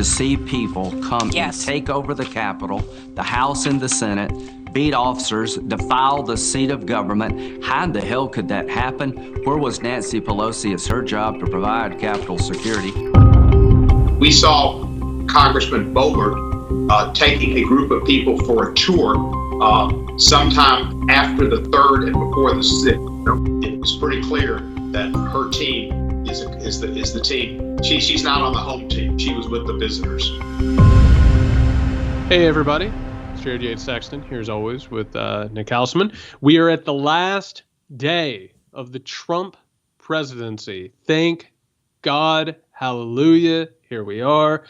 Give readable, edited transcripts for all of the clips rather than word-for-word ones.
to see people come and take over the Capitol, the House and the Senate, beat officers, defile the seat of government. How in the hell could that happen? Where was Nancy Pelosi? It's her job to provide Capitol security. We saw Congressman Boebert taking a group of people for a tour sometime after the 3rd and before the 6th. It was pretty clear that her team is the team. She's not on the home team. She was with the visitors. Hey, everybody. It's Jared Yates Sexton, here as always with Nick Hauselman. We are at the last day of the Trump presidency. Thank God. Hallelujah. Here we are.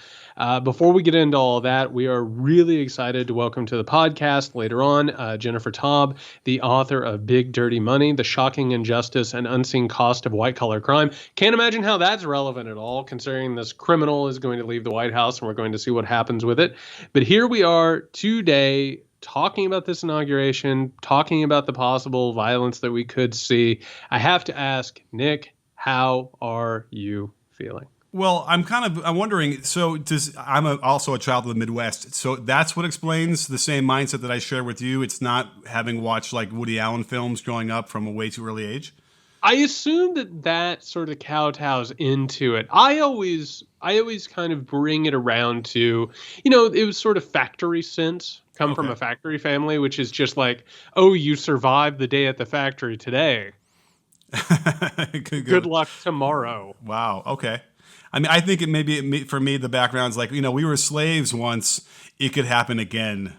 Before we get into all that, we are really excited to welcome to the podcast later on Jennifer Taub, the author of Big Dirty Money, The Shocking Injustice and Unseen Cost of White-Collar Crime. Can't imagine how that's relevant at all, considering this criminal is going to leave the White House and we're going to see what happens with it. But here we are today talking about this inauguration, talking about the possible violence that we could see. I have to ask, Nick, how are you feeling? Well, I'm wondering, so I'm also a child of the Midwest, so that's what explains the same mindset that I share with you. It's not having watched like Woody Allen films growing up from a way too early age. I assume that sort of kowtows into it. I always kind of bring it around to, it was sort of factory sense, from a factory family, which is just like, oh, you survived the day at the factory today. Good luck tomorrow. Wow. Okay. I mean, I think for me, the background's like, we were slaves once. It could happen again.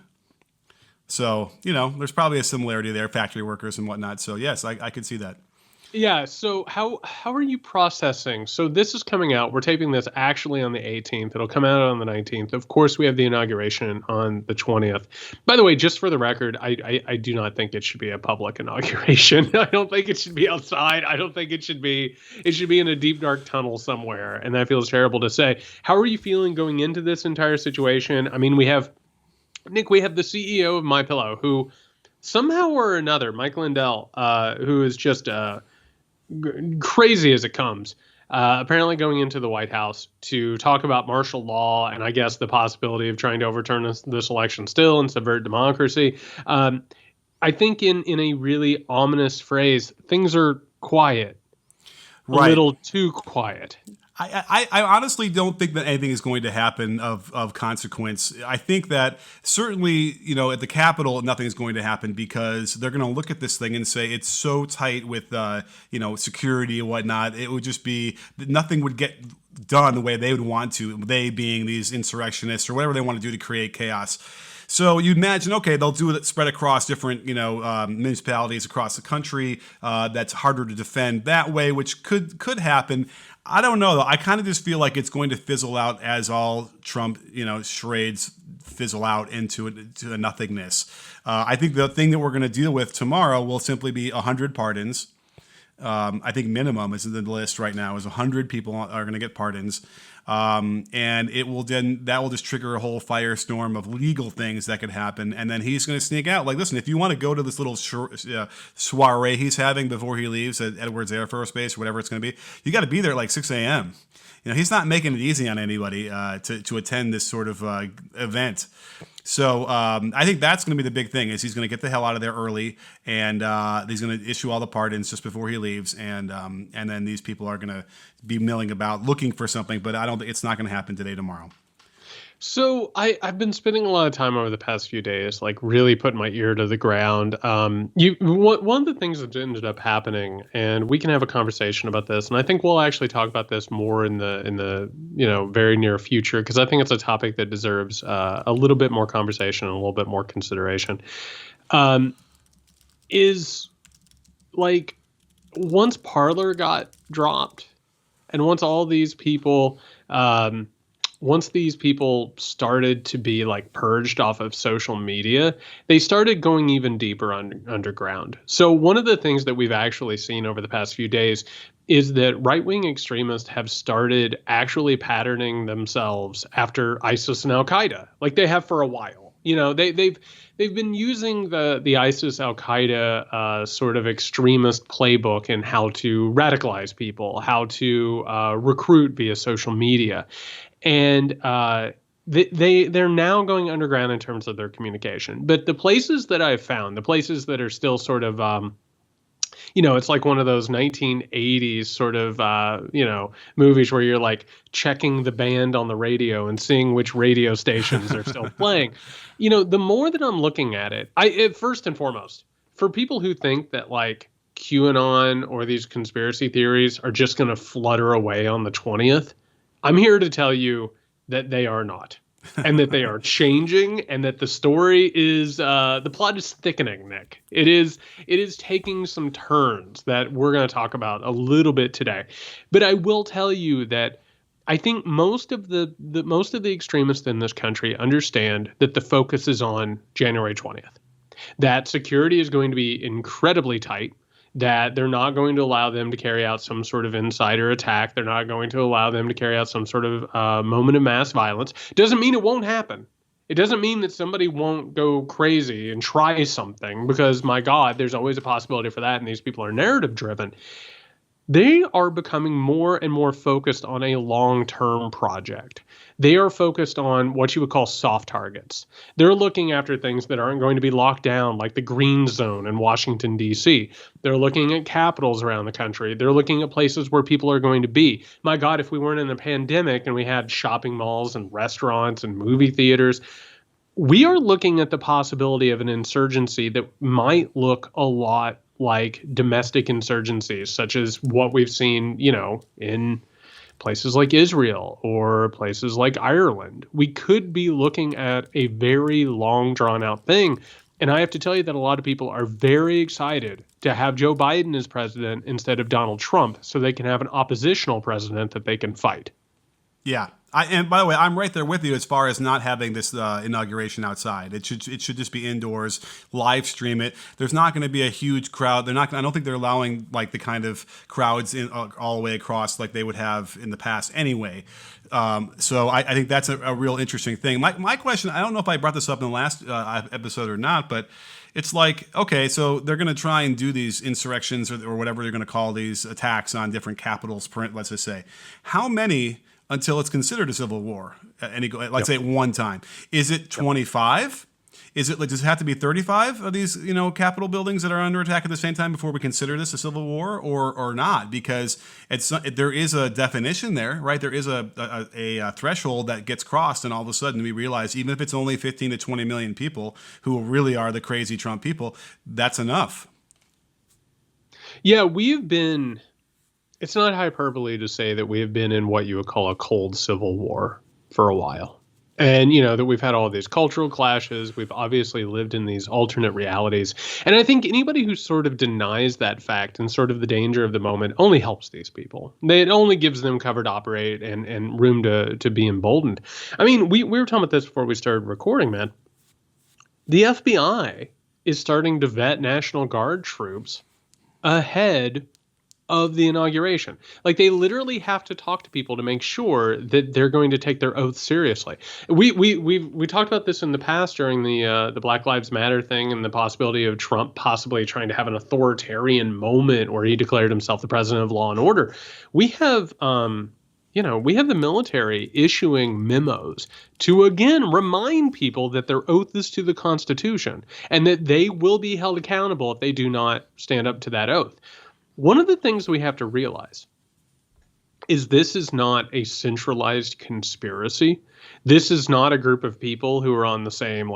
So, there's probably a similarity there, factory workers and whatnot. So, yes, I could see that. Yeah. So how are you processing? So this is coming out. We're taping this actually on the 18th. It'll come out on the 19th. Of course, we have the inauguration on the 20th. By the way, just for the record, I do not think it should be a public inauguration. I don't think it should be outside. I don't think it should be in a deep, dark tunnel somewhere. And that feels terrible to say. How are you feeling going into this entire situation? I mean, we have the CEO of MyPillow, who somehow or another, Mike Lindell, who is just crazy as it comes, apparently going into the White House to talk about martial law and I guess the possibility of trying to overturn this election still and subvert democracy. I think in a really ominous phrase, things are quiet, a little too quiet. I honestly don't think that anything is going to happen of consequence. I think that certainly, at the Capitol, nothing is going to happen because they're going to look at this thing and say it's so tight with, security and whatnot. It would just be nothing would get done the way they would want to, they being these insurrectionists or whatever they want to do to create chaos. So you imagine, okay, they'll do it spread across different, municipalities across the country. That's harder to defend that way, which could happen. I don't know, though. I kind of just feel like it's going to fizzle out as all Trump, charades fizzle out into a nothingness. I think the thing that we're going to deal with tomorrow will simply be 100 pardons. I think minimum is in the list right now is 100 people are going to get pardons. And that will just trigger a whole firestorm of legal things that could happen. And then he's going to sneak out. Like, listen, if you want to go to this little soiree he's having before he leaves at Edwards Air Force Base or whatever it's going to be, you got to be there at like 6 a.m. He's not making it easy on anybody to attend this sort of event. So I think that's going to be the big thing is he's going to get the hell out of there early and he's going to issue all the pardons just before he leaves. And then these people are going to be milling about looking for something. But I don't think it's not going to happen today, tomorrow. So I've been spending a lot of time over the past few days, like really putting my ear to the ground. One of the things that ended up happening, and we can have a conversation about this, and I think we'll actually talk about this more in the very near future, because I think it's a topic that deserves a little bit more conversation and a little bit more consideration. Is like once Parler got dropped, and once all these people. Once these people started to be like purged off of social media, they started going even deeper underground. So one of the things that we've actually seen over the past few days is that right-wing extremists have started actually patterning themselves after ISIS and Al-Qaeda, like they have for a while. They've been using the ISIS Al Qaeda sort of extremist playbook in how to radicalize people, how to recruit via social media, and they're now going underground in terms of their communication. But the places that I've found, the places that are still sort of it's like one of those 1980s sort of, movies where you're like checking the band on the radio and seeing which radio stations are still playing. The more that I'm looking at it, first and foremost, for people who think that like QAnon or these conspiracy theories are just going to flutter away on the 20th, I'm here to tell you that they are not. And that they are changing, and that the story is the plot is thickening, Nick. It is taking some turns that we're going to talk about a little bit today. But I will tell you that I think most of the extremists in this country understand that the focus is on January 20th. That security is going to be incredibly tight. That they're not going to allow them to carry out some sort of insider attack. They're not going to allow them to carry out some sort of moment of mass violence. Doesn't mean it won't happen. It doesn't mean that somebody won't go crazy and try something, because, my God, there's always a possibility for that, and these people are narrative driven. They are becoming more and more focused on a long-term project. They are focused on what you would call soft targets. They're looking after things that aren't going to be locked down, like the green zone in Washington, D.C. They're looking at capitals around the country. They're looking at places where people are going to be. My God, if we weren't in a pandemic and we had shopping malls and restaurants and movie theaters, we are looking at the possibility of an insurgency that might look a lot like domestic insurgencies, such as what we've seen, in places like Israel or places like Ireland. We could be looking at a very long, drawn-out thing. And I have to tell you that a lot of people are very excited to have Joe Biden as president instead of Donald Trump, so they can have an oppositional president that they can fight. Yeah. And by the way, I'm right there with you as far as not having this inauguration outside. It should just be indoors, live stream it. There's not going to be a huge crowd. I don't think they're allowing like the kind of crowds all the way across like they would have in the past anyway. So I think that's a real interesting thing. My question, I don't know if I brought this up in the last episode or not, but it's like, okay, so they're going to try and do these insurrections or whatever they're going to call these attacks on different capitals, let's just say. How many until it's considered a civil war? Let's say at one time. Is it 25? Is it does it have to be 35 of these, Capitol buildings that are under attack at the same time before we consider this a civil war, or not? Because there is a definition there, right? There is a threshold that gets crossed, and all of a sudden we realize even if it's only 15 to 20 million people who really are the crazy Trump people, that's enough. Yeah, it's not hyperbole to say that we have been in what you would call a cold civil war for a while. And, that we've had all these cultural clashes. We've obviously lived in these alternate realities. And I think anybody who sort of denies that fact and sort of the danger of the moment only helps these people. It only gives them cover to operate and room to be emboldened. I mean, we were talking about this before we started recording, man. The FBI is starting to vet National Guard troops ahead of the inauguration. Like, they literally have to talk to people to make sure that they're going to take their oath seriously. We talked about this in the past during the Black Lives Matter thing and the possibility of Trump possibly trying to have an authoritarian moment where he declared himself the president of law and order. We have the military issuing memos to, again, remind people that their oath is to the Constitution and that they will be held accountable if they do not stand up to that oath. One of the things we have to realize is this is not a centralized conspiracy. This is not a group of people who are on the same,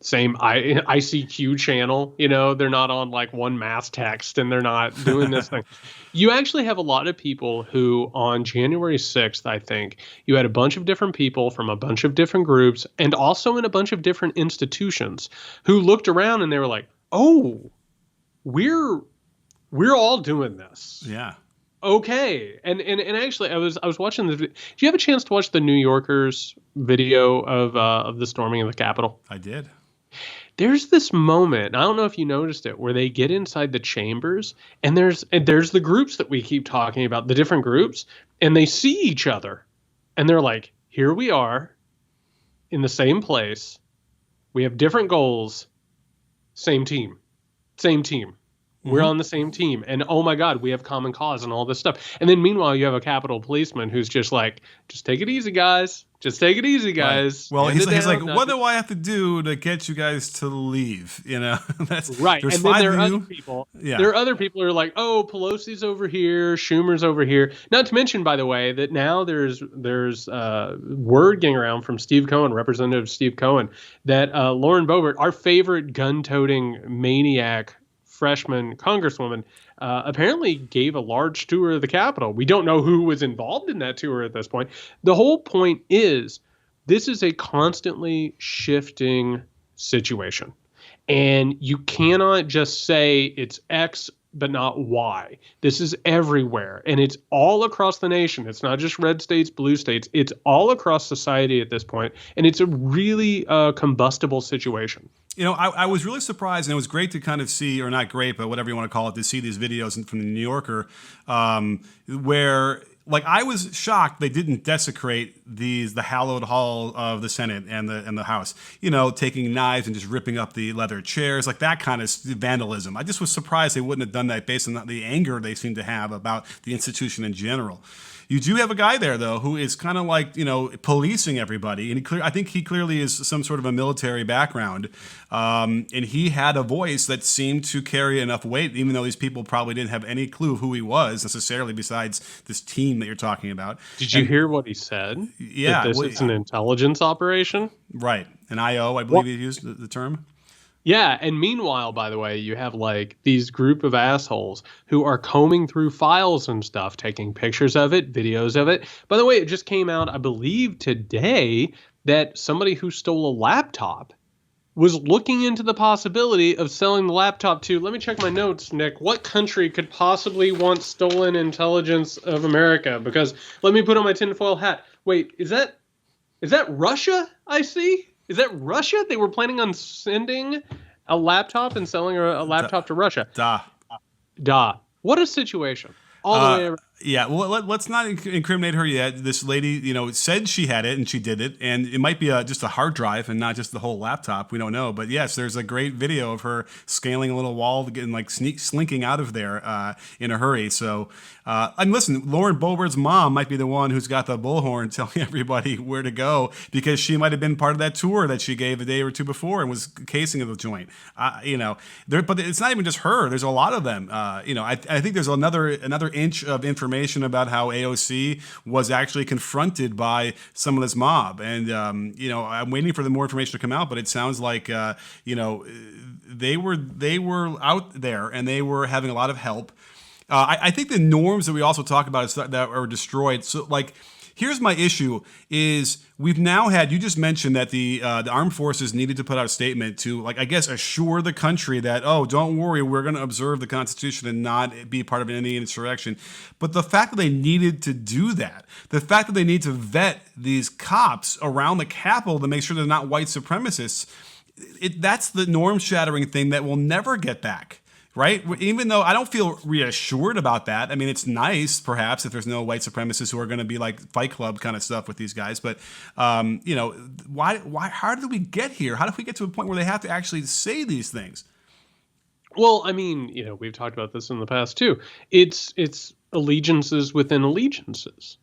same ICQ channel. They're not on like one mass text and they're not doing this thing. You actually have a lot of people who on January 6th, I think, you had a bunch of different people from a bunch of different groups and also in a bunch of different institutions who looked around and they were like, oh, we're all doing this. Yeah. Okay. And actually, I was watching this. Did you have a chance to watch the New Yorker's video of the storming of the Capitol? I did. There's this moment, I don't know if you noticed it, where they get inside the chambers and there's the groups that we keep talking about, the different groups, and they see each other and they're like, here we are in the same place We have different goals. Same team. We're on the same team. And oh my God, we have common cause and all this stuff. And then meanwhile, you have a Capitol policeman who's just like, just take it easy, guys. Just take it easy, guys. Right. Well, he's like, what do I have to do to get you guys to leave? You know, that's right. There's and then five there are of you. other people. Yeah. There are other people who are like, oh, Pelosi's over here, Schumer's over here. Not to mention, by the way, that now there's word getting around from Steve Cohen, Representative Steve Cohen, that Lauren Boebert, our favorite gun-toting maniac freshman congresswoman, apparently gave a large tour of the Capitol. We don't know who was involved in that tour at this point. The whole point is this is a constantly shifting situation. And you cannot just say it's X but not Y. This is everywhere. And it's all across the nation. It's not just red states, blue states. It's all across society at this point. And it's a really combustible situation. You know, I was really surprised, and it was great to kind of see, or not great, but whatever you want to call it, to see these videos from the New Yorker, where, like, I was shocked they didn't desecrate the hallowed hall of the Senate and the House. You know, taking knives and just ripping up the leather chairs, like that kind of vandalism. I just was surprised they wouldn't have done that based on the anger they seem to have about the institution in general. You do have a guy there, though, who is kind of like, you know, policing everybody. And I think he clearly is some sort of a military background. And he had a voice that seemed to carry enough weight, even though these people probably didn't have any clue who he was necessarily besides this team that you're talking about. Did you hear what he said? Yeah. That it's an intelligence operation? Right. An IO, I believe he used the term. Yeah, and meanwhile, by the way, you have like these group of assholes who are combing through files and stuff, taking pictures of it, videos of it. By the way, it just came out, I believe today, that somebody who stole a laptop was looking into the possibility of selling the laptop to, let me check my notes, Nick, what country could possibly want stolen intelligence of America? Because let me put on my tinfoil hat. Wait, is that Russia I see? Is that Russia? They were planning on sending a laptop and selling a laptop to Russia. Da. What a situation. All the way around. Yeah, well, let's not incriminate her yet. This lady, you know, said she had it and she did it, and it might be just a hard drive and not just the whole laptop. We don't know, but yes, there's a great video of her scaling a little wall, getting like slinking out of there in a hurry. So, and listen, Lauren Boebert's mom might be the one who's got the bullhorn telling everybody where to go because she might have been part of that tour that she gave a day or two before and was casing of the joint. You know, but it's not even just her. There's a lot of them. You know, I think there's another inch of information about how AOC was actually confronted by some of this mob. And, you know, I'm waiting for the more information to come out, but it sounds like, you know, they were out there and they were having a lot of help. I think the norms that we also talk about is that are destroyed. So, like, here's my issue is we've now had, you just mentioned that the armed forces needed to put out a statement to, like, I guess, assure the country that, oh, don't worry, we're going to observe the Constitution and not be part of any insurrection. But the fact that they needed to do that, the fact that they need to vet these cops around the Capitol to make sure they're not white supremacists, that's the norm-shattering thing that we'll never get back. Right? Even though I don't feel reassured about that. I mean, it's nice, perhaps, if there's no white supremacists who are going to be like Fight Club kind of stuff with these guys. But, you know, how did we get here? How did we get to a point where they have to actually say these things? Well, I mean, you know, we've talked about this in the past, too. It's allegiances within allegiances.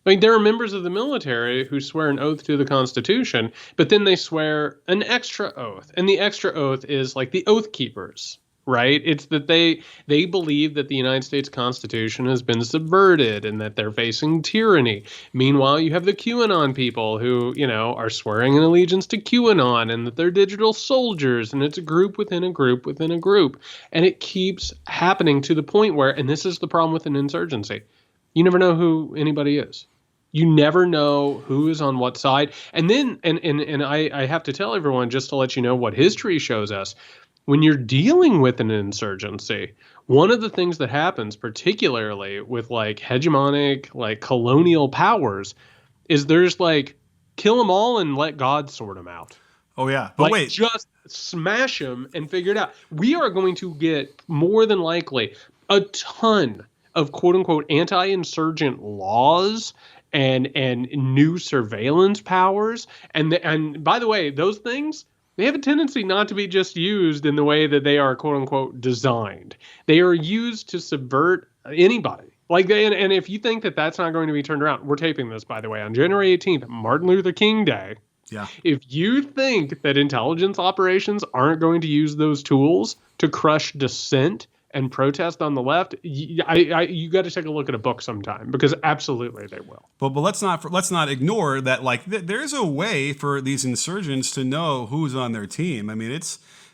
I mean, there are members of the military who swear an oath to the Constitution, but then they swear an extra oath. And the extra oath is like the Oath Keepers. Right? It's that they believe that the United States Constitution has been subverted and that they're facing tyranny. Meanwhile, you have the QAnon people who, you know, are swearing an allegiance to QAnon and that they're digital soldiers, and it's a group within a group within a group. And it keeps happening to the point where, and this is the problem with an insurgency, you never know who anybody is. You never know who is on what side. And then, and I have to tell everyone, just to let you know what history shows us, when you're dealing with an insurgency, one of the things that happens, particularly with like hegemonic, like colonial powers, is there's like kill them all and let God sort them out. Oh, yeah. But like, wait. Just smash them and figure it out. We are going to get more than likely a ton of quote unquote anti-insurgent laws and new surveillance powers. And by the way, those things, they have a tendency not to be just used in the way that they are, quote unquote, designed. They are used to subvert anybody. Like, and if you think that that's not going to be turned around, we're taping this, by the way, on January 18th, Martin Luther King Day. Yeah. If you think that intelligence operations aren't going to use those tools to crush dissent and protest on the left, you got to take a look at a book sometime, because absolutely they will. But let's not ignore that. Like, there's a way for these insurgents to know who's on their team. I mean,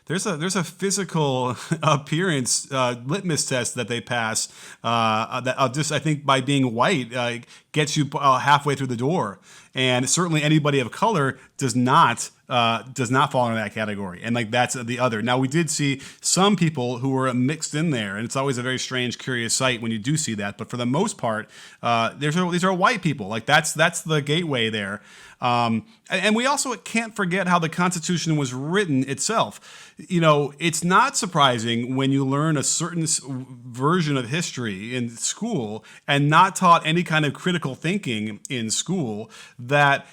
there's a physical appearance litmus test that they pass that just, I think, by being white gets you halfway through the door. And certainly anybody of color does not fall into that category. And like, that's the other. Now, we did see some people who were mixed in there, and it's always a very strange, curious sight when you do see that. But for the most part, these are white people. Like, that's the gateway there. And we also can't forget how the Constitution was written itself. You know, it's not surprising when you learn a certain version of history in school and not taught any kind of critical thinking in school, that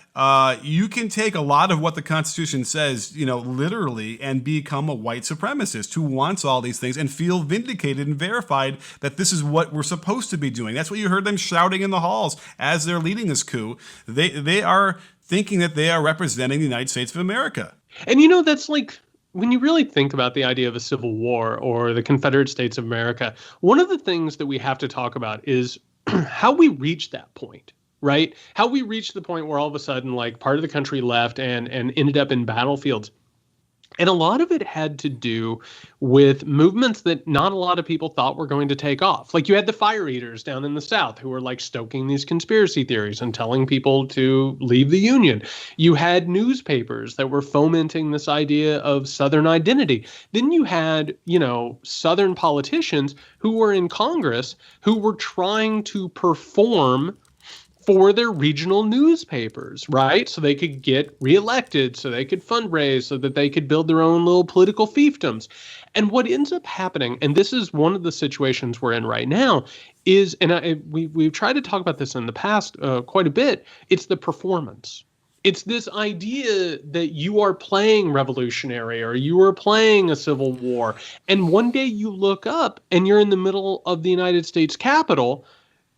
you can take a lot of what the Constitution says, you know, literally, and become a white supremacist who wants all these things and feel vindicated and verified that this is what we're supposed to be doing. That's what you heard them shouting in the halls as they're leading this coup. They are thinking that they are representing the United States of America. And, you know, that's like, when you really think about the idea of a civil war or the Confederate States of America, one of the things that we have to talk about is how we reached that point, right? How we reached the point where all of a sudden, like, part of the country left and ended up in battlefields. And a lot of it had to do with movements that not a lot of people thought were going to take off. Like, you had the fire eaters down in the South who were like stoking these conspiracy theories and telling people to leave the Union. You had newspapers that were fomenting this idea of Southern identity. Then you had, you know, Southern politicians who were in Congress who were trying to perform for their regional newspapers, right? So they could get reelected, so they could fundraise, so that they could build their own little political fiefdoms. And what ends up happening, and this is one of the situations we're in right now, is, and we've tried to talk about this in the past quite a bit, it's the performance. It's this idea that you are playing revolutionary or you are playing a civil war. And one day you look up and you're in the middle of the United States Capitol,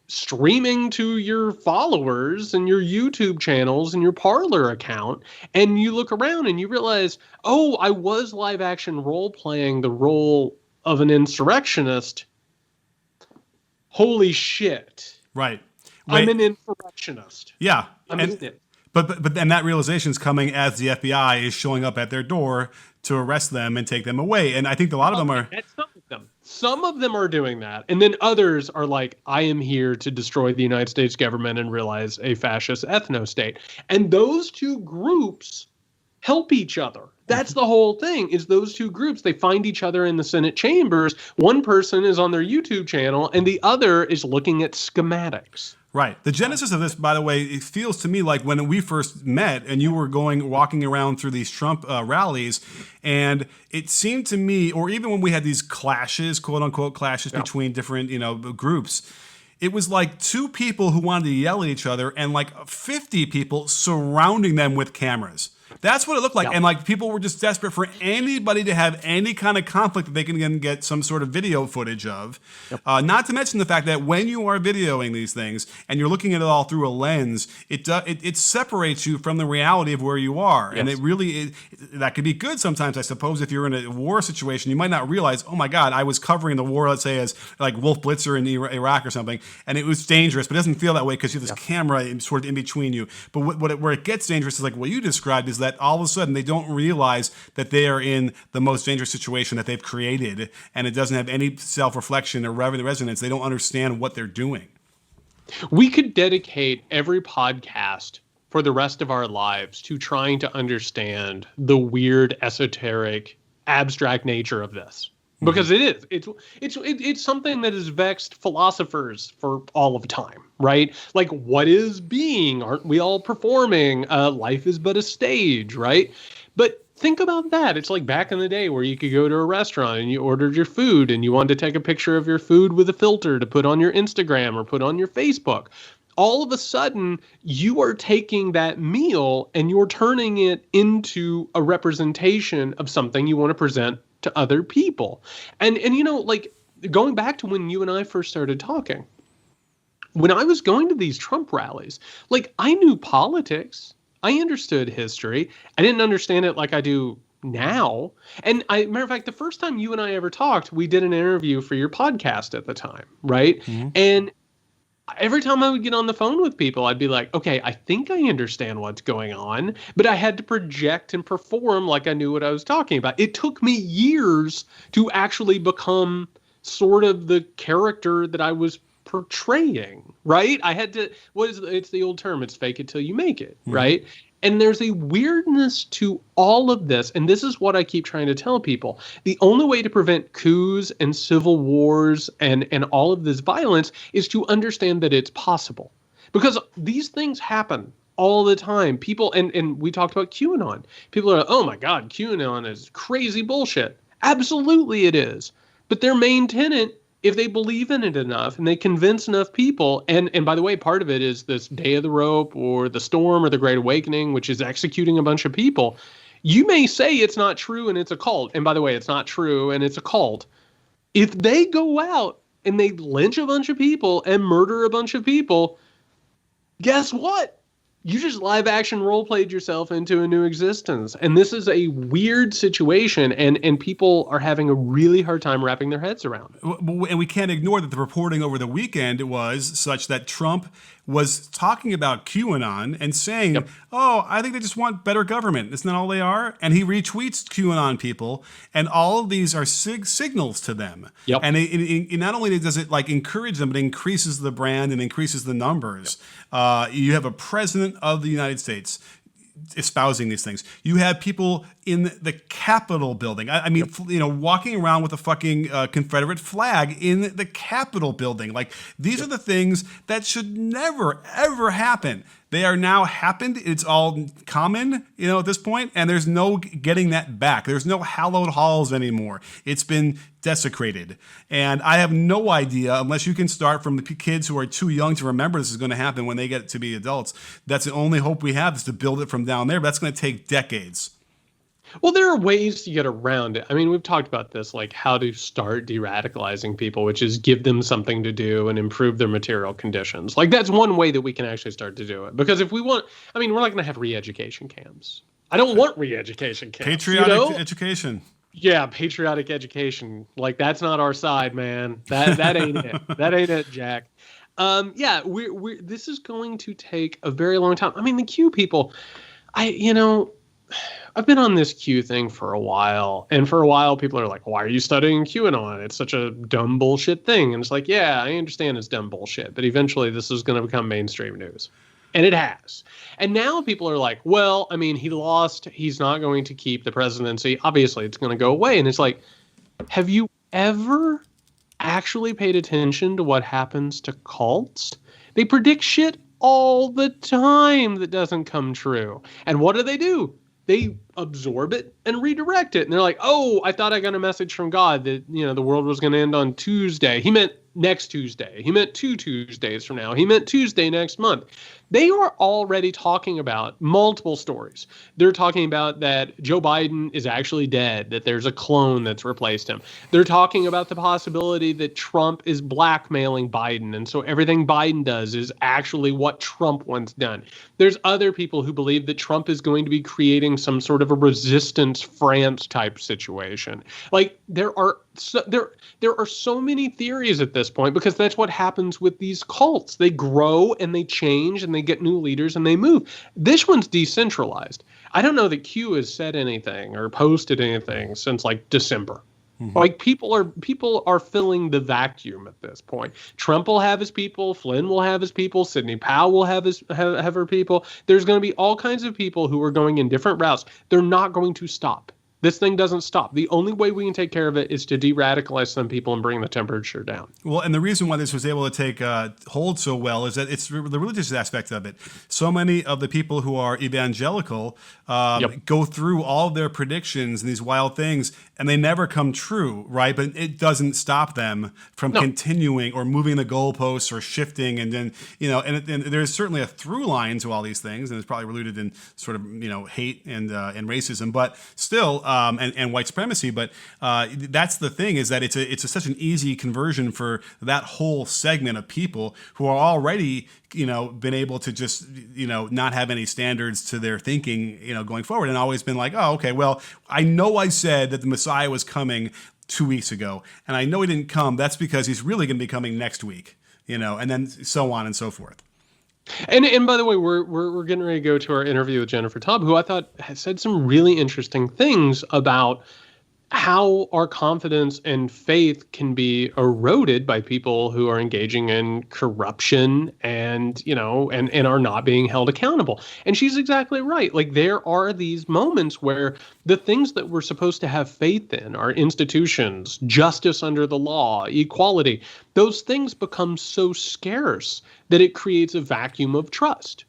streaming to your followers and your YouTube channels and your Parler account, and you look around and you realize, oh, I was live action role playing the role of an insurrectionist. Holy shit. Right. I'm an insurrectionist. Yeah. I'm in it. But then that realization is coming as the FBI is showing up at their door to arrest them and take them away. And I think a lot of them are... Some of them are doing that. And then others are like, I am here to destroy the United States government and realize a fascist ethno-state. And those two groups help each other. That's the whole thing, is those two groups, they find each other in the Senate chambers. One person is on their YouTube channel and the other is looking at schematics. Right. The genesis of this, by the way, it feels to me like when we first met and you were walking around through these Trump rallies, and it seemed to me, or even when we had these clashes, quote unquote clashes between different, you know, groups, it was like two people who wanted to yell at each other and like 50 people surrounding them with cameras. That's what it looked like. And like, people were just desperate for anybody to have any kind of conflict that they can get some sort of video footage of. Not to mention the fact that when you are videoing these things and you're looking at it all through a lens, it separates you from the reality of where you are. Yes. And it really, that could be good sometimes, I suppose. If you're in a war situation, you might not realize, oh my God, I was covering the war, let's say, as like Wolf Blitzer in Iraq or something, and it was dangerous, but it doesn't feel that way because you have this camera sort of in between you. But where it gets dangerous is like what you described, is that all of a sudden they don't realize that they are in the most dangerous situation that they've created, and it doesn't have any self-reflection or resonance. They don't understand what they're doing. We could dedicate every podcast for the rest of our lives to trying to understand the weird, esoteric, abstract nature of this. Because it is. It's something that has vexed philosophers for all of time, right? Like, what is being? Aren't we all performing? Life is but a stage, right? But think about that. It's like back in the day where you could go to a restaurant and you ordered your food and you wanted to take a picture of your food with a filter to put on your Instagram or put on your Facebook. all of a sudden you are taking that meal and you're turning it into a representation of something you want to present to other people. And like going back to when you and I first started talking, when I was going to these Trump rallies, like I knew politics, I understood history. I didn't understand it like I do now. And matter of fact, the first time you and I ever talked, we did an interview for your podcast at the time, right? Mm-hmm. And every time I would get on the phone with people, I'd be like, okay, I think I understand what's going on, but I had to project and perform like I knew what I was talking about. It took me years to actually become sort of the character that I was portraying, right? I had to, it's the old term, it's fake it till you make it, right? And there's a weirdness to all of this. And this is what I keep trying to tell people. The only way to prevent coups and civil wars and all of this violence is to understand that it's possible. Because these things happen all the time. People, and we talked about QAnon. People are like, oh my God, QAnon is crazy bullshit. Absolutely it is. But their main tenet, if they believe in it enough and they convince enough people, and by the way, part of it is this Day of the Rope or the Storm or the Great Awakening, which is executing a bunch of people. You may say it's not true and it's a cult. And by the way, it's not true and it's a cult. If they go out and they lynch a bunch of people and murder a bunch of people, guess what? You just live action role played yourself into a new existence. And this is a weird situation, and people are having a really hard time wrapping their heads around it. And we can't ignore that the reporting over the weekend was such that Trump was talking about QAnon and saying, oh, I think they just want better government. Isn't that all they are? And he retweets QAnon people, and all of these are signals to them. And it not only does it like encourage them, but it increases the brand and increases the numbers. You have a president of the United States espousing these things. You have people in the Capitol building. I mean, walking around with a fucking Confederate flag in the Capitol building. Like, these are the things that should never, ever happen. They are now happened. It's all common, at this point, and there's no getting that back. There's no hallowed halls anymore. It's been desecrated. And I have no idea, unless you can start from the kids who are too young to remember this is going to happen when they get to be adults. That's the only hope we have, is to build it from down there. But that's going to take decades. Well, there are ways to get around it. I mean, we've talked about this, like how to start de-radicalizing people, which is give them something to do and improve their material conditions. Like, that's one way that we can actually start to do it. Because if we want, I mean, we're not going to have re-education camps. I don't want re-education camps. Patriotic education. Yeah, patriotic education. Like, that's not our side, man. That ain't it. That ain't it, Jack. This is going to take a very long time. I mean, the Q people, I've been on this Q thing for a while, and for a while people are like, why are you studying QAnon? It's such a dumb bullshit thing. And it's like, yeah, I understand it's dumb bullshit, but eventually this is going to become mainstream news. And it has. And now people are like, well, I mean, he lost. He's not going to keep the presidency. Obviously, it's going to go away. And it's like, have you ever actually paid attention to what happens to cults? They predict shit all the time that doesn't come true. And what do? They absorb it and redirect it. And they're like, oh, I thought I got a message from God that, the world was going to end on Tuesday. He meant next Tuesday. He meant 2 Tuesdays from now. He meant Tuesday next month. They are already talking about multiple stories. They're talking about that Joe Biden is actually dead, that there's a clone that's replaced him. They're talking about the possibility that Trump is blackmailing Biden, and so everything Biden does is actually what Trump wants done. There's other people who believe that Trump is going to be creating some sort of a resistance France type situation. Like, there are so many theories at this point, because that's what happens with these cults. They grow and they change and they get new leaders and they move. This one's decentralized. I don't know that Q has said anything or posted anything since like December. Mm-hmm. Like, people are filling the vacuum at this point. Trump will have his people. Flynn will have his people. Sidney Powell will have her people. There's going to be all kinds of people who are going in different routes. They're not going to stop. This thing doesn't stop. The only way we can take care of it is to de-radicalize some people and bring the temperature down. Well, and the reason why this was able to take hold so well is that it's the religious aspect of it. So many of the people who are evangelical go through all of their predictions and these wild things, and they never come true, right? But it doesn't stop them from continuing or moving the goalposts or shifting. And then, and there's certainly a through line to all these things, and it's probably rooted in sort of, hate and racism, but still, and white supremacy. But that's the thing, is that it's such an easy conversion for that whole segment of people who are already, been able to just, not have any standards to their thinking, going forward, and always been like, oh, okay, well, I know I said that the Messiah was coming 2 weeks ago, and I know he didn't come. That's because he's really going to be coming next week, and then so on and so forth. And by the way, we're getting ready to go to our interview with Jennifer Taub, who I thought had said some really interesting things about how our confidence and faith can be eroded by people who are engaging in corruption and are not being held accountable. And she's exactly right. Like, there are these moments where the things that we're supposed to have faith in, our institutions, justice under the law, equality, those things become so scarce that it creates a vacuum of trust.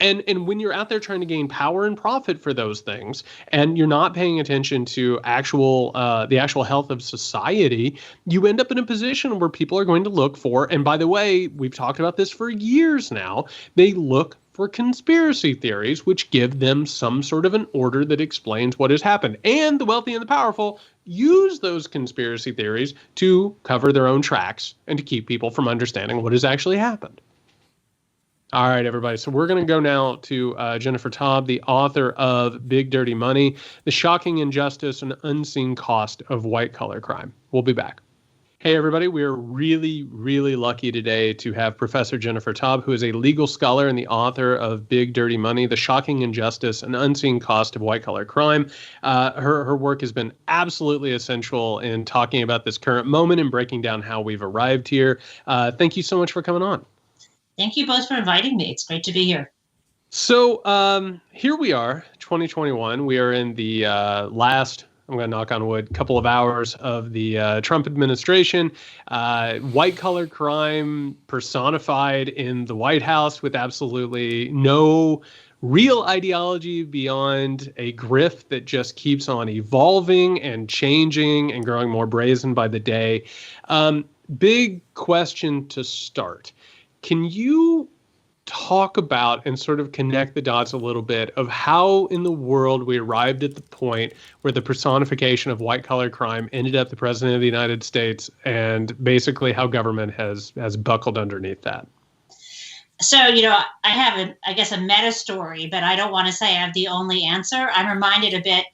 And when you're out there trying to gain power and profit for those things, and you're not paying attention to the actual health of society, you end up in a position where people are going to look for, and by the way, we've talked about this for years now, they look for conspiracy theories, which give them some sort of an order that explains what has happened. And the wealthy and the powerful use those conspiracy theories to cover their own tracks and to keep people from understanding what has actually happened. All right, everybody. So we're going to go now to Jennifer Taub, the author of Big Dirty Money, The Shocking Injustice and Unseen Cost of White-Collar Crime. We'll be back. Hey, everybody. We're really, really lucky today to have Professor Jennifer Taub, who is a legal scholar and the author of Big Dirty Money, The Shocking Injustice and Unseen Cost of White-Collar Crime. Her work has been absolutely essential in talking about this current moment and breaking down how we've arrived here. Thank you so much for coming on. Thank you both for inviting me. It's great to be here. So here we are, 2021. We are in the last, I'm going to knock on wood, couple of hours of the Trump administration. White-collar crime personified in the White House with absolutely no real ideology beyond a grift that just keeps on evolving and changing and growing more brazen by the day. Big question to start. Can you talk about and sort of connect the dots a little bit of how in the world we arrived at the point where the personification of white-collar crime ended up the president of the United States, and basically how government has buckled underneath that? So, I have, a meta story, but I don't want to say I have the only answer. I'm reminded a bit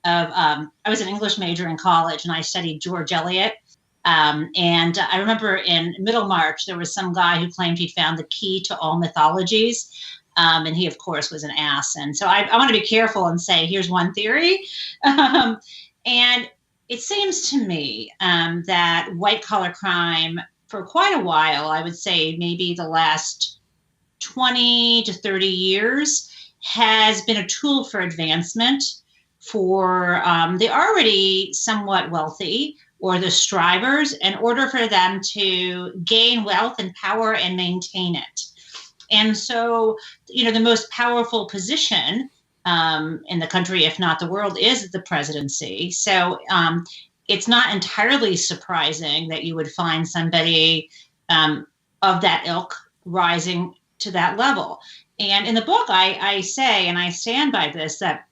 of, I was an English major in college, and I studied George Eliot. And I remember in Middlemarch, there was some guy who claimed he found the key to all mythologies. And he, of course, was an ass. And so I want to be careful and say, here's one theory. And it seems to me that white-collar crime, for quite a while, I would say maybe the last 20 to 30 years, has been a tool for advancement for the already somewhat wealthy, or the strivers, in order for them to gain wealth and power and maintain it. And so, the most powerful position in the country, if not the world, is the presidency. So it's not entirely surprising that you would find somebody of that ilk rising to that level. And in the book, I say, and I stand by this, that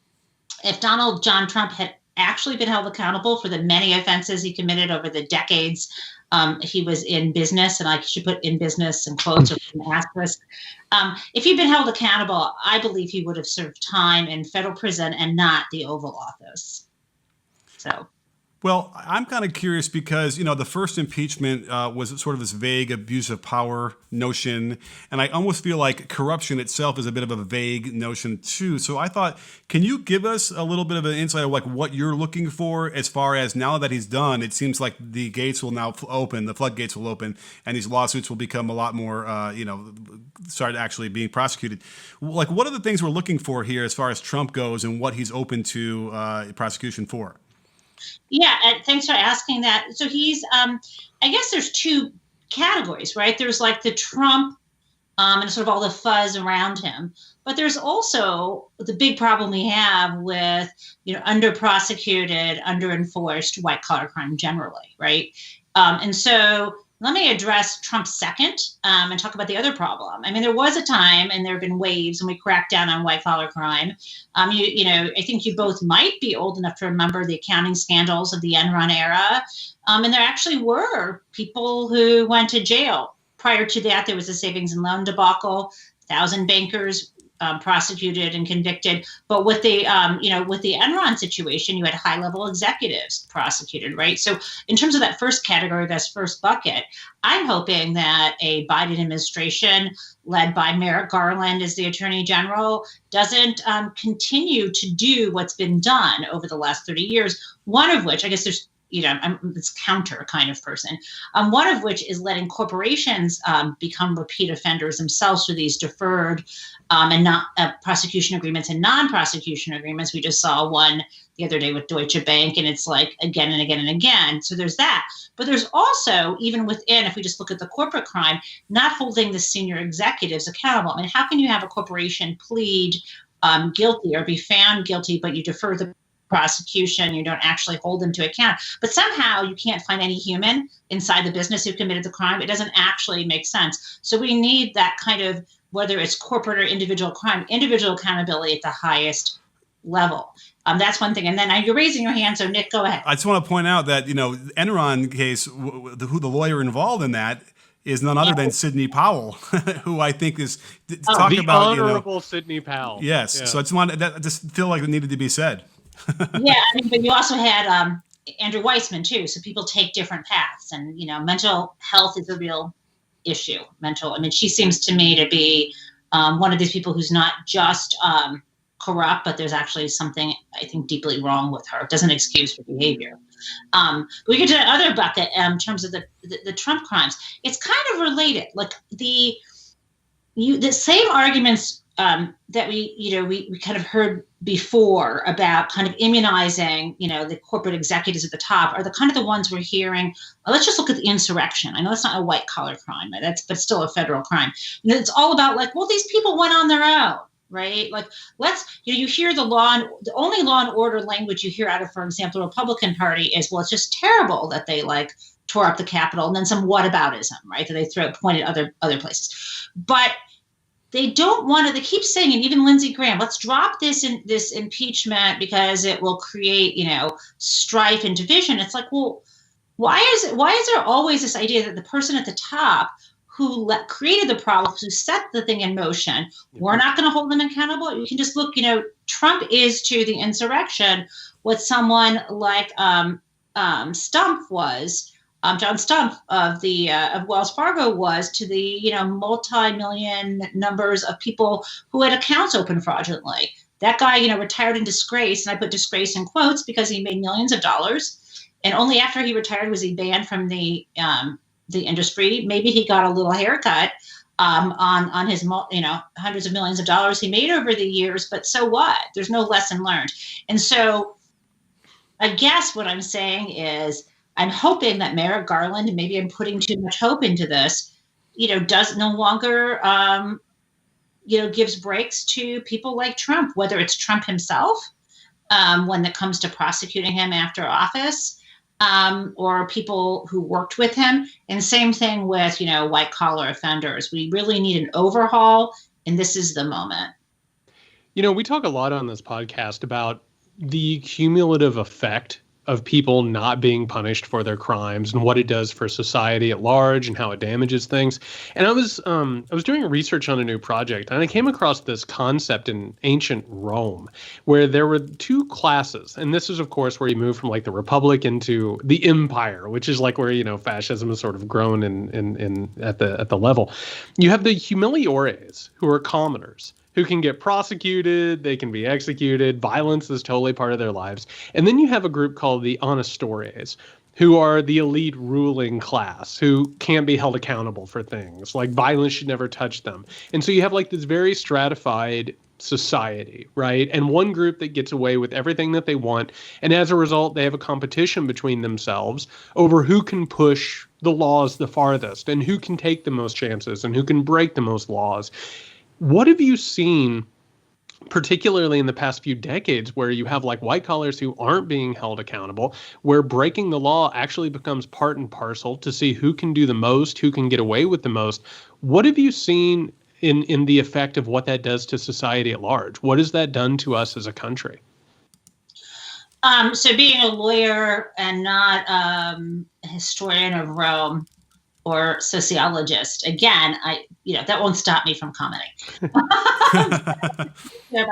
if Donald John Trump had actually been held accountable for the many offenses he committed over the decades he was in business, and I should put in business in quotes or an asterisk. If he'd been held accountable, I believe he would have served time in federal prison and not the Oval Office. So. Well, I'm kind of curious because, the first impeachment was sort of this vague abuse of power notion. And I almost feel like corruption itself is a bit of a vague notion, too. So I thought, can you give us a little bit of an insight of like what you're looking for as far as now that he's done? It seems like the gates will now open, the floodgates will open, and these lawsuits will become a lot more, start actually being prosecuted. Like, what are the things we're looking for here as far as Trump goes and what he's open to prosecution for? Yeah, thanks for asking that. So he's, I guess there's two categories, right? There's like the Trump and sort of all the fuzz around him. But there's also the big problem we have with, under-prosecuted, under-enforced white-collar crime generally, right? And so let me address Trump second and talk about the other problem. I mean, there was a time, and there have been waves, when we cracked down on white-collar crime. I think you both might be old enough to remember the accounting scandals of the Enron era. And there actually were people who went to jail. Prior to that, there was a savings and loan debacle, 1,000 bankers prosecuted and convicted. But with the Enron situation, you had high-level executives prosecuted, right? So in terms of that first category, that first bucket, I'm hoping that a Biden administration led by Merrick Garland as the Attorney General doesn't continue to do what's been done over the last 30 years, one of which, I guess there's I'm this counter kind of person. One of which is letting corporations become repeat offenders themselves through these deferred and not prosecution agreements and non-prosecution agreements. We just saw one the other day with Deutsche Bank, and it's like again and again and again. So there's that. But there's also, even within, if we just look at the corporate crime, not holding the senior executives accountable. I mean, how can you have a corporation plead guilty or be found guilty, but you defer the prosecution, you don't actually hold them to account, but somehow you can't find any human inside the business who committed the crime? It doesn't actually make sense. So we need that kind of, whether it's corporate or individual crime, individual accountability at the highest level. That's one thing. And then you're raising your hand, so Nick, go ahead. I just want to point out that, Enron case, who the lawyer involved in that is none other than Sidney Powell, who I think is talking about, honorable Sidney Powell. Yes. Yeah. So I just wanted that, just feel like it needed to be said. Yeah, but you also had Andrew Weissman too. So people take different paths, and mental health is a real issue. She seems to me to be one of these people who's not just corrupt, but there's actually something I think deeply wrong with her. It doesn't excuse her behavior. We get to the other bucket in terms of the Trump crimes. It's kind of related. Like the same arguments that we kind of heard before about kind of immunizing, the corporate executives at the top are the kind of the ones we're hearing. Well, let's just look at the insurrection. I know it's not a white collar crime, but still a federal crime. It's all about like, well, these people went on their own, right? Like, you hear the only law and order language you hear out of, for example, the Republican Party is, well, it's just terrible that they tore up the Capitol, and then some whataboutism, right? That they point at other places. But they don't want to, they keep saying, and even Lindsey Graham, let's drop this impeachment because it will create, strife and division. It's like, well, why is there always this idea that the person at the top who created the problem, who set the thing in motion, we're not going to hold them accountable? You can just look, Trump is to the insurrection what someone like Stumpf was. John Stumpf of Wells Fargo was to the multi-million numbers of people who had accounts open fraudulently. That guy retired in disgrace, and I put disgrace in quotes because he made millions of dollars, and only after he retired was he banned from the industry. Maybe he got a little haircut on his hundreds of millions of dollars he made over the years, but so what? There's no lesson learned. And so I guess what I'm saying is, I'm hoping that Merrick Garland, and maybe I'm putting too much hope into this, does no longer, gives breaks to people like Trump, whether it's Trump himself, when it comes to prosecuting him after office, or people who worked with him. And same thing with, white collar offenders. We really need an overhaul, and this is the moment. We talk a lot on this podcast about the cumulative effect of people not being punished for their crimes and what it does for society at large and how it damages things. And I was doing research on a new project, and I came across this concept in ancient Rome where there were two classes. And this is, of course, where you move from like the Republic into the Empire, which is like where, you know, fascism has sort of grown in at the level. You have the humiliores, who are commoners, who can get prosecuted, they can be executed, violence is totally part of their lives. And then you have a group called the honestores, who are the elite ruling class, who can't be held accountable for things, like violence should never touch them. And so you have like this very stratified society, right? And one group that gets away with everything that they want. And as a result, they have a competition between themselves over who can push the laws the farthest and who can take the most chances and who can break the most laws. What have you seen, particularly in the past few decades, where you have like white collars who aren't being held accountable, where breaking the law actually becomes part and parcel to see who can do the most, who can get away with the most? What have you seen in the effect of what that does to society at large? What has that done to us as a country? So being a lawyer and not a historian of Rome or sociologist, again, that won't stop me from commenting about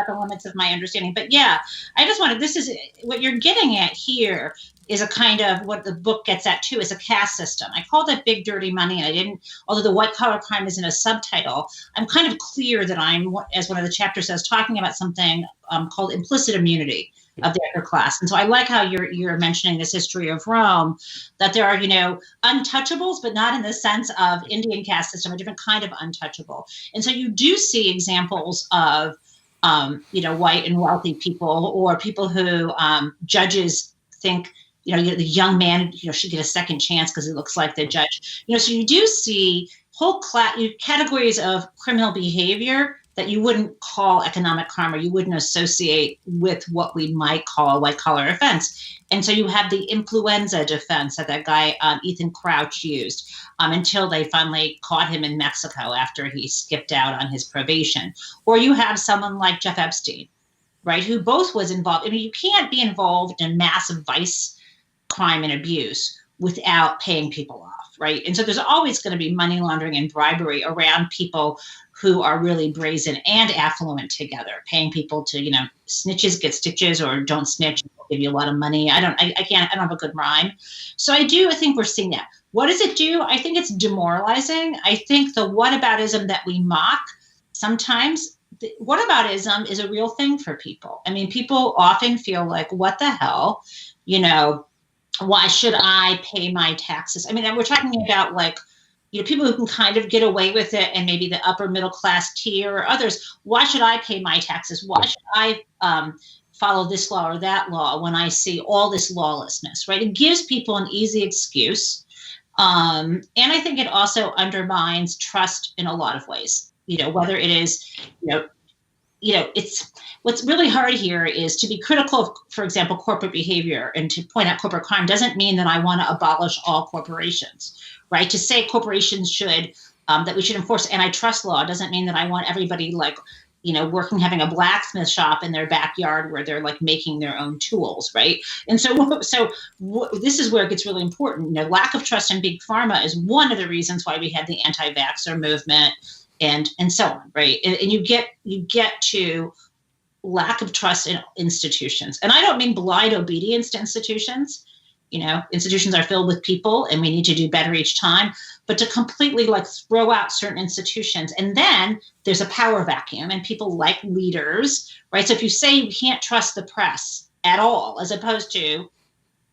the limits of my understanding. But yeah, I just wanted, this is what you're getting at here is a kind of what the book gets at too, is a caste system. I called it big dirty money, and I didn't, although the white collar crime is in a subtitle, I'm kind of clear that I'm, as one of the chapters says, talking about something called implicit immunity of the upper class. And so I like how you're mentioning this history of Rome, that there are, untouchables, but not in the sense of Indian caste system, a different kind of untouchable. And so you do see examples of, white and wealthy people, or people who judges think, the young man, should get a second chance because he looks like the judge. So you do see whole categories of criminal behavior that you wouldn't call economic crime, or you wouldn't associate with what we might call a white collar offense. And so you have the influenza defense that guy, Ethan Crouch, used until they finally caught him in Mexico after he skipped out on his probation. Or you have someone like Jeff Epstein, right, who both was involved. I mean, you can't be involved in massive vice, crime, and abuse without paying people off, right? And so there's always going to be money laundering and bribery around people who are really brazen and affluent together, paying people to, snitches get stitches, or don't snitch, I'll give you a lot of money. I don't have a good rhyme. So I think we're seeing that. What does it do? I think it's demoralizing. I think the whataboutism that we mock, sometimes whataboutism is a real thing for people. I mean, people often feel like, what the hell, why should I pay my taxes? I mean, we're talking about like, people who can kind of get away with it, and maybe the upper middle class tier or others. Why should I pay my taxes? Why should I follow this law or that law when I see all this lawlessness, right? It gives people an easy excuse. And I think it also undermines trust in a lot of ways, whether it is, it's what's really hard here is to be critical of, for example, corporate behavior, and to point out corporate crime doesn't mean that I want to abolish all corporations, right? To say corporations should, that we should enforce antitrust law doesn't mean that I want everybody like, having a blacksmith shop in their backyard where they're like making their own tools, right? And so this is where it gets really important. Lack of trust in big pharma is one of the reasons why we had the anti-vaxxer movement, and so on, right? And you get to lack of trust in institutions. And I don't mean blind obedience to institutions. Institutions are filled with people, and we need to do better each time, but to completely like throw out certain institutions. And then there's a power vacuum, and people like leaders, right? So if you say you can't trust the press at all, as opposed to,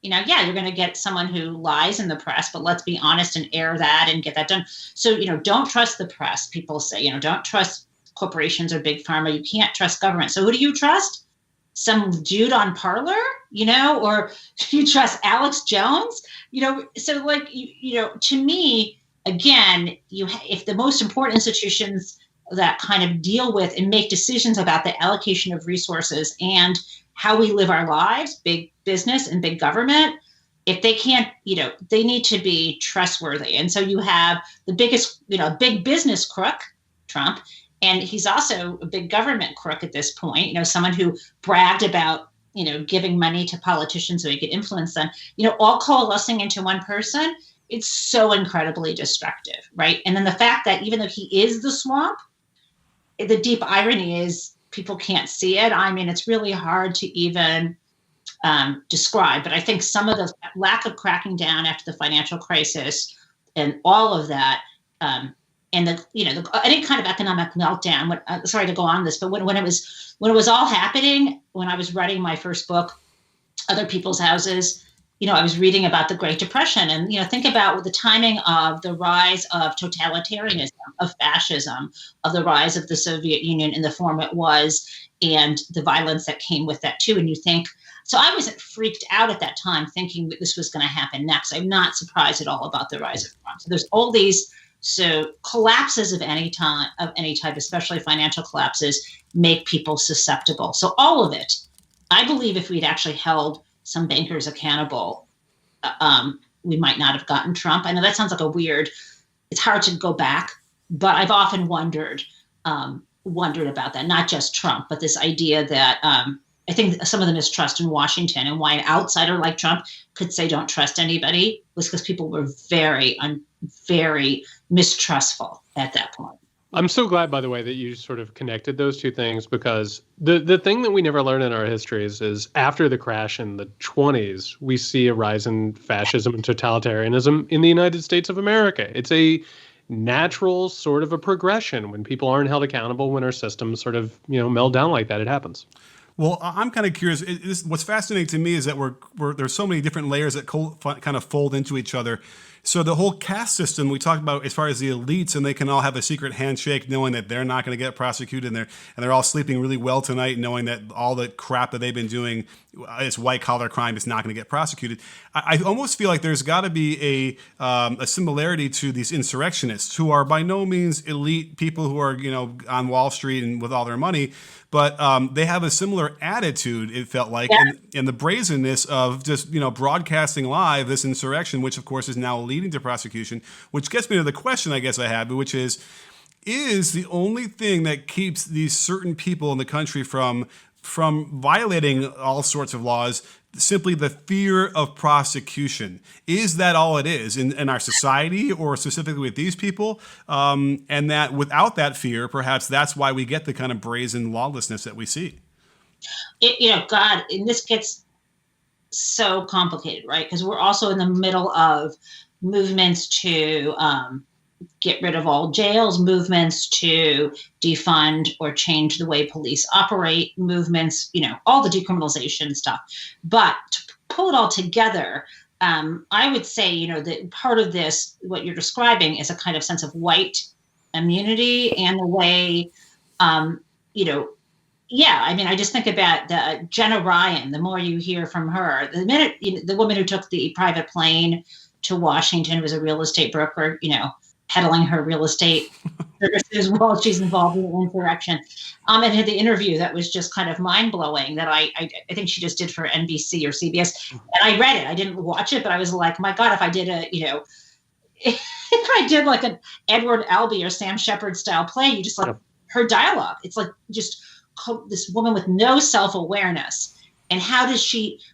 you're going to get someone who lies in the press, but let's be honest and air that and get that done. So, don't trust the press. People say, don't trust corporations or big pharma. You can't trust government. So who do you trust? Some dude on Parler, or you trust Alex Jones, so like, to me, again, if the most important institutions that kind of deal with and make decisions about the allocation of resources and how we live our lives, big business and big government, if they can't, they need to be trustworthy. And so you have the biggest, big business crook, Trump, and he's also a big government crook at this point, someone who bragged about giving money to politicians so he could influence them, all coalescing into one person. It's so incredibly destructive, right? And then the fact that even though he is the swamp, the deep irony is people can't see it. I mean, it's really hard to even describe, but I think some of the lack of cracking down after the financial crisis and all of that, and any kind of economic meltdown. Sorry to go on this, but when it was all happening, when I was writing my first book, Other People's Houses, I was reading about the Great Depression, and think about the timing of the rise of totalitarianism, of fascism, of the rise of the Soviet Union in the form it was, and the violence that came with that too. And you think, so I wasn't freaked out at that time thinking that this was going to happen next. I'm not surprised at all about the rise of Trump. So there's all these collapses of any type, especially financial collapses, make people susceptible. So all of it, I believe, if we'd actually held some bankers accountable, we might not have gotten Trump. I know that sounds like it's hard to go back, but I've often wondered about that, not just Trump, but this idea that I think some of the mistrust in Washington and why an outsider like Trump could say don't trust anybody was because people were very, very mistrustful at that point. I'm so glad, by the way, that you sort of connected those two things, because the thing that we never learn in our histories is after the crash in the 20s, we see a rise in fascism and totalitarianism in the United States of America. It's a natural sort of a progression. When people aren't held accountable, when our systems sort of, meld down like that, it happens. Well, I'm kind of curious. What's fascinating to me is that there's so many different layers that kind of fold into each other. So the whole caste system we talked about, as far as the elites, and they can all have a secret handshake, knowing that they're not going to get prosecuted, and they're all sleeping really well tonight, knowing that all the crap that they've been doing, it's white collar crime, is not going to get prosecuted. I almost feel like there's got to be a similarity to these insurrectionists, who are by no means elite people who are on Wall Street and with all their money. But they have a similar attitude, it felt like, and the brazenness of just, broadcasting live this insurrection, which, of course, is now leading to prosecution, which gets me to the question I guess I have, which is the only thing that keeps these certain people in the country from violating all sorts of laws simply the fear of prosecution? Is that all it is in our society, or specifically with these people? And that without that fear, perhaps that's why we get the kind of brazen lawlessness that we see. God, and this gets so complicated, right? Because we're also in the middle of movements to get rid of all jails, movements to defund or change the way police operate, movements, all the decriminalization stuff. But to pull it all together, I would say, that part of this, what you're describing, is a kind of sense of white immunity, and the way, I just think about Jenna Ryan. The more you hear from her, the minute the woman who took the private plane to Washington was a real estate broker, peddling her real estate services while she's involved in the insurrection. And had the interview that was just kind of mind-blowing that I think she just did for NBC or CBS. And I read it. I didn't watch it, but I was like, my God, if I did if I did like an Edward Albee or Sam Shepard style play, you just like her dialogue. It's like just this woman with no self-awareness. And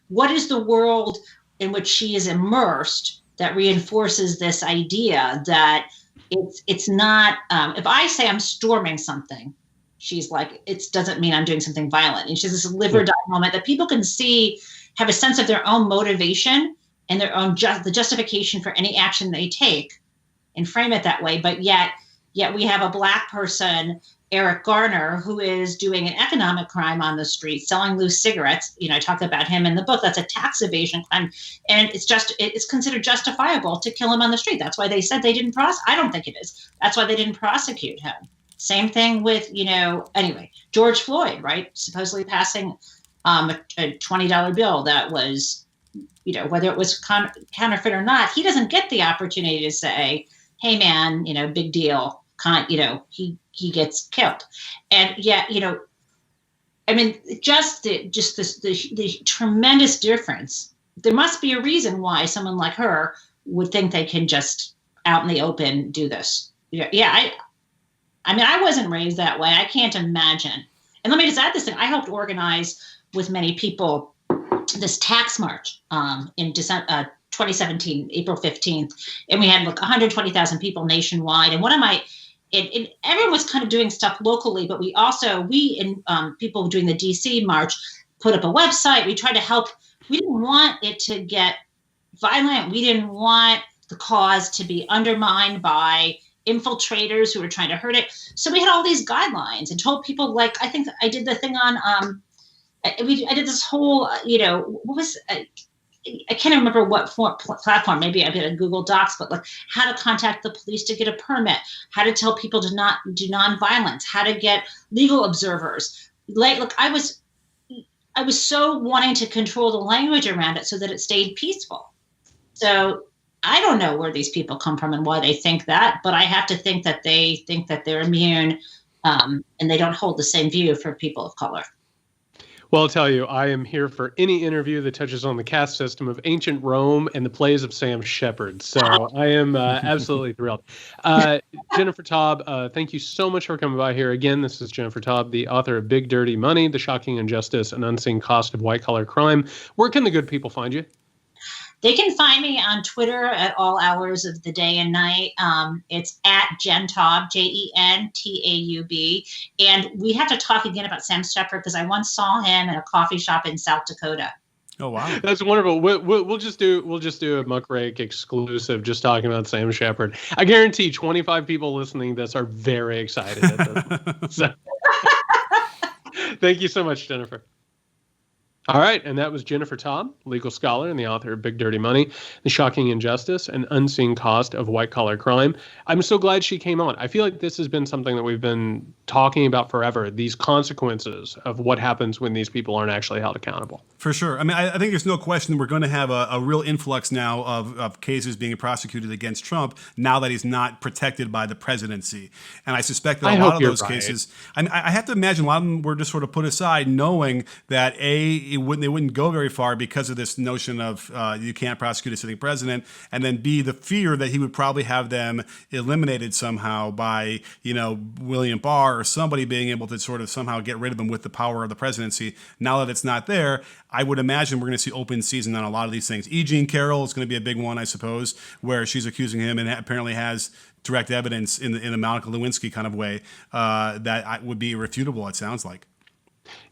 what is the world in which she is immersed that reinforces this idea that it's not, if I say I'm storming something, she's like, it doesn't mean I'm doing something violent. And she's this live or die moment that people can see, have a sense of their own motivation and their own the justification for any action they take, and frame it that way. But yet we have a Black person, Eric Garner, who is doing an economic crime on the street, selling loose cigarettes. I talk about him in the book. That's a tax evasion crime. And it's considered justifiable to kill him on the street. That's why they said they didn't I don't think it is. That's why they didn't prosecute him. Same thing with, anyway, George Floyd, right? Supposedly passing a $20 bill that was, whether it was counterfeit or not, he doesn't get the opportunity to say, hey man, big deal. He gets killed. And yet, just the tremendous difference. There must be a reason why someone like her would think they can just out in the open do this. I wasn't raised that way. I can't imagine. And let me just add this thing. I helped organize with many people this tax march in December 2017, April 15th. And we had like 120,000 people nationwide. And everyone was kind of doing stuff locally, but we people doing the DC march put up a website. We tried to help. We didn't want it to get violent. We didn't want the cause to be undermined by infiltrators who were trying to hurt it. So we had all these guidelines and told people, like, I think I did the thing on, I did this whole, I can't remember what platform, maybe I did a Google Docs, but like how to contact the police to get a permit, how to tell people to not do nonviolence, how to get legal observers. Look, I was so wanting to control the language around it so that it stayed peaceful. So I don't know where these people come from and why they think that, but I have to think that they think that they're immune and they don't hold the same view for people of color. Well, I'll tell you, I am here for any interview that touches on the caste system of ancient Rome and the plays of Sam Shepard. So I am absolutely thrilled. Jennifer Taub, thank you so much for coming by here. Again, this is Jennifer Taub, the author of Big Dirty Money, The Shocking Injustice and Unseen Cost of White-Collar Crime. Where can the good people find you? They can find me on Twitter at all hours of the day and night. It's at Jen Taub, JenTaub. And we have to talk again about Sam Shepard because I once saw him in a coffee shop in South Dakota. Oh, wow. That's wonderful. We'll just do a Muckrake exclusive just talking about Sam Shepard. I guarantee 25 people listening to this are very excited at this. So, thank you so much, Jennifer. All right, and that was Jennifer Taub, legal scholar and the author of Big Dirty Money, The Shocking Injustice and Unseen Cost of White-Collar Crime. I'm so glad she came on. I feel like this has been something that we've been talking about forever, these consequences of what happens when these people aren't actually held accountable. For sure. I mean, I think there's no question we're going to have a real influx now of cases being prosecuted against Trump now that he's not protected by the presidency. And I suspect that a lot of those cases, I have to imagine a lot of them were just sort of put aside knowing that they wouldn't go very far because of this notion of you can't prosecute a sitting president, and then B, the fear that he would probably have them eliminated somehow by, William Barr or somebody being able to sort of somehow get rid of him with the power of the presidency. Now that it's not there, I would imagine we're going to see open season on a lot of these things. E. Jean Carroll is going to be a big one, I suppose, where she's accusing him and apparently has direct evidence in a Monica Lewinsky kind of way that would be irrefutable, it sounds like.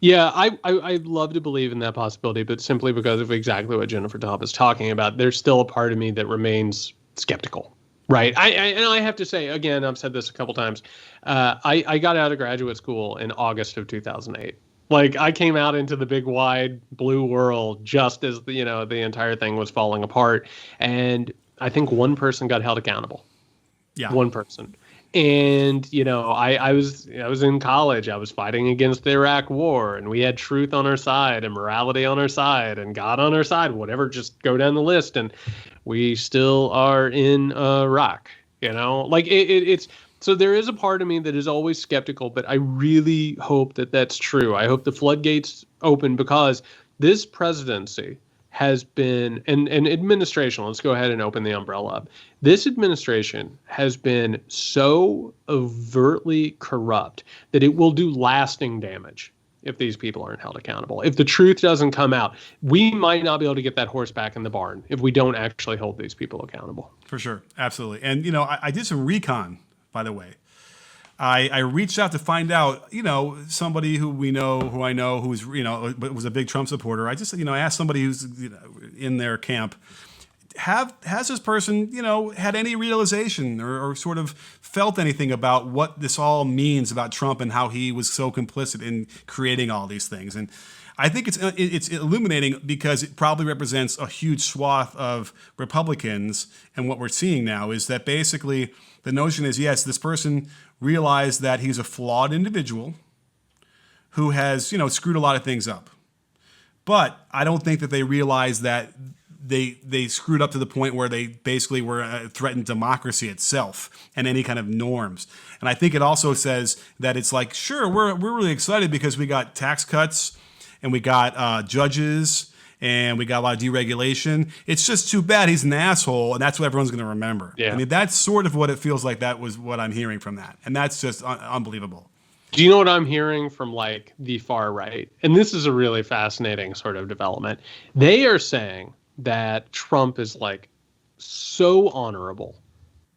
Yeah, I'd love to believe in that possibility, but simply because of exactly what Jennifer Taub is talking about, there's still a part of me that remains skeptical, right? And I have to say, again, I've said this a couple times, I got out of graduate school in August of 2008. Like, I came out into the big, wide, blue world just as, the entire thing was falling apart. And I think one person got held accountable. Yeah. One person. And, I was in college. I was fighting against the Iraq War, and we had truth on our side and morality on our side and God on our side, whatever, just go down the list. And we still are in Iraq, it's. So there is a part of me that is always skeptical, but I really hope that that's true. I hope the floodgates open because this presidency has been, and administration, let's go ahead and open the umbrella up. This administration has been so overtly corrupt that it will do lasting damage if these people aren't held accountable. If the truth doesn't come out, we might not be able to get that horse back in the barn if we don't actually hold these people accountable. For sure. Absolutely. And, I did some recon, by the way. I reached out to find out, somebody who I know who's, was a big Trump supporter. I just, I asked somebody who's in their camp, has this person, had any realization or sort of felt anything about what this all means about Trump and how he was so complicit in creating all these things? And I think it's illuminating because it probably represents a huge swath of Republicans. And what we're seeing now is that basically the notion is, yes, this person realized that he's a flawed individual who has, screwed a lot of things up. But I don't think that they realize that they screwed up to the point where they basically were threatened democracy itself and any kind of norms. And I think it also says that it's like, sure, we're really excited because we got tax cuts and we got judges and we got a lot of deregulation. It's just too bad he's an asshole, and that's what everyone's going to remember. Yeah. I mean, that's sort of what it feels like. That was what I'm hearing from that, and that's just unbelievable. Do you know what I'm hearing from like the far right? And this is a really fascinating sort of development. They are saying that Trump is like so honorable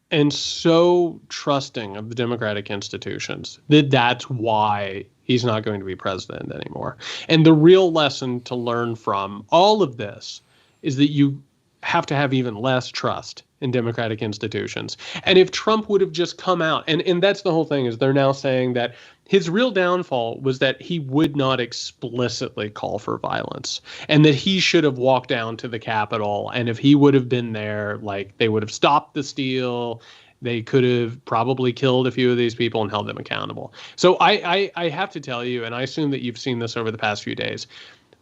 and so trusting of the democratic institutions that that's why he's not going to be president anymore. And the real lesson to learn from all of this is that you have to have even less trust in democratic institutions. And if Trump would have just come out, and that's the whole thing, is they're now saying that his real downfall was that he would not explicitly call for violence, and that he should have walked down to the Capitol. And if he would have been there, like, they would have stopped the steal. They could have probably killed a few of these people and held them accountable. So I have to tell you, and I assume that you've seen this over the past few days,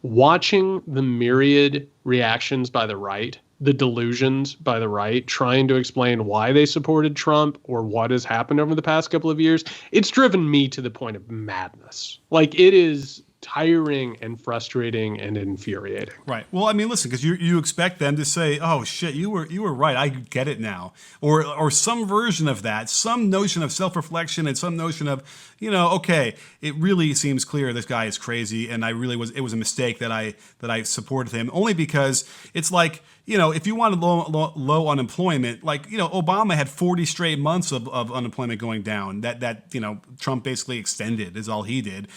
watching the myriad reactions by the right, the delusions by the right, trying to explain why they supported Trump or what has happened over the past couple of years, it's driven me to the point of madness. Like, it is tiring and frustrating and infuriating. Right. Well, I mean, listen, because you expect them to say, "Oh shit, you were right. I get it now," or some version of that, some notion of self-reflection and some notion of, okay, it really seems clear this guy is crazy, and it was a mistake that I supported him, only because it's like, if you wanted low unemployment, like, Obama had 40 straight months of unemployment going down. That Trump basically extended is all he did.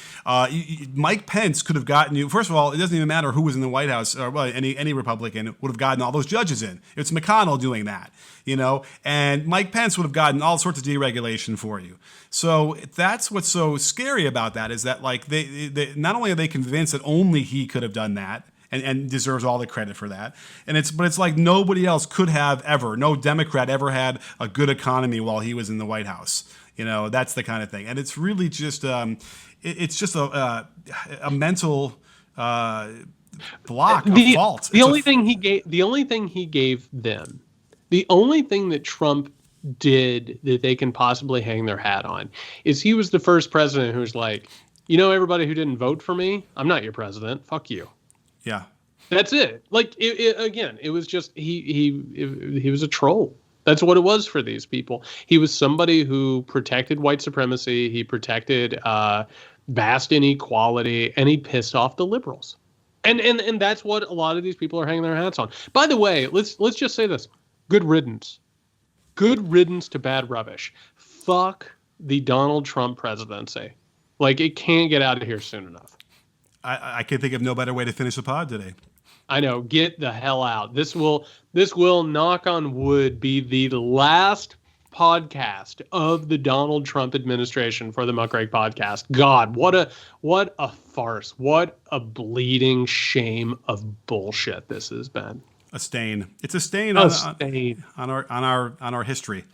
Mike Pence could have gotten you. First of all, it doesn't even matter who was in the White House, or any Republican would have gotten all those judges in. It's McConnell doing that, and Mike Pence would have gotten all sorts of deregulation for you. So that's what's so scary about that, is that, like, they not only are they convinced that only he could have done that, and deserves all the credit for that. But it's like nobody else could have ever. No Democrat ever had a good economy while he was in the White House. That's the kind of thing. And it's really just it's just a mental block, a fault. The only thing he gave them, the only thing that Trump did that they can possibly hang their hat on, is he was the first president who was like, everybody who didn't vote for me, I'm not your president. Fuck you. Yeah, that's it. Like, it was just he was a troll. That's what it was for these people. He was somebody who protected white supremacy. He protected vast inequality, and he pissed off the liberals. And that's what a lot of these people are hanging their hats on. By the way, let's just say this: good riddance. Good riddance to bad rubbish. Fuck the Donald Trump presidency. Like, it can't get out of here soon enough. I can think of no better way to finish the pod today. I know. Get the hell out. This will, knock on wood, be the last podcast of the Donald Trump administration for the Muckrake Podcast. God, what a farce. What a bleeding shame of bullshit this has been. A stain. It's a stain on our history.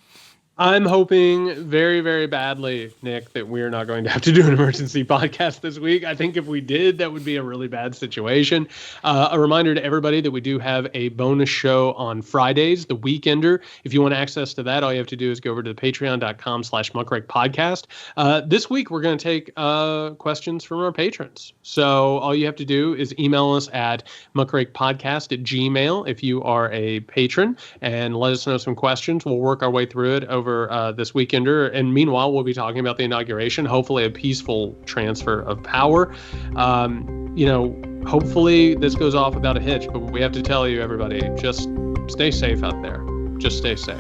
I'm hoping very, very badly, Nick, that we're not going to have to do an emergency podcast this week. I think if we did, that would be a really bad situation. A reminder to everybody that we do have a bonus show on Fridays, The Weekender. If you want access to that, all you have to do is go over to the patreon.com/Muckrake Podcast. This week, we're going to take questions from our patrons. So all you have to do is email us at muckrakepodcast@gmail.com if you are a patron, and let us know some questions. We'll work our way through it over this Weekender, and meanwhile we'll be talking about the inauguration, hopefully a peaceful transfer of power. Hopefully this goes off without a hitch, but we have to tell you, everybody, just stay safe out there. Just stay safe.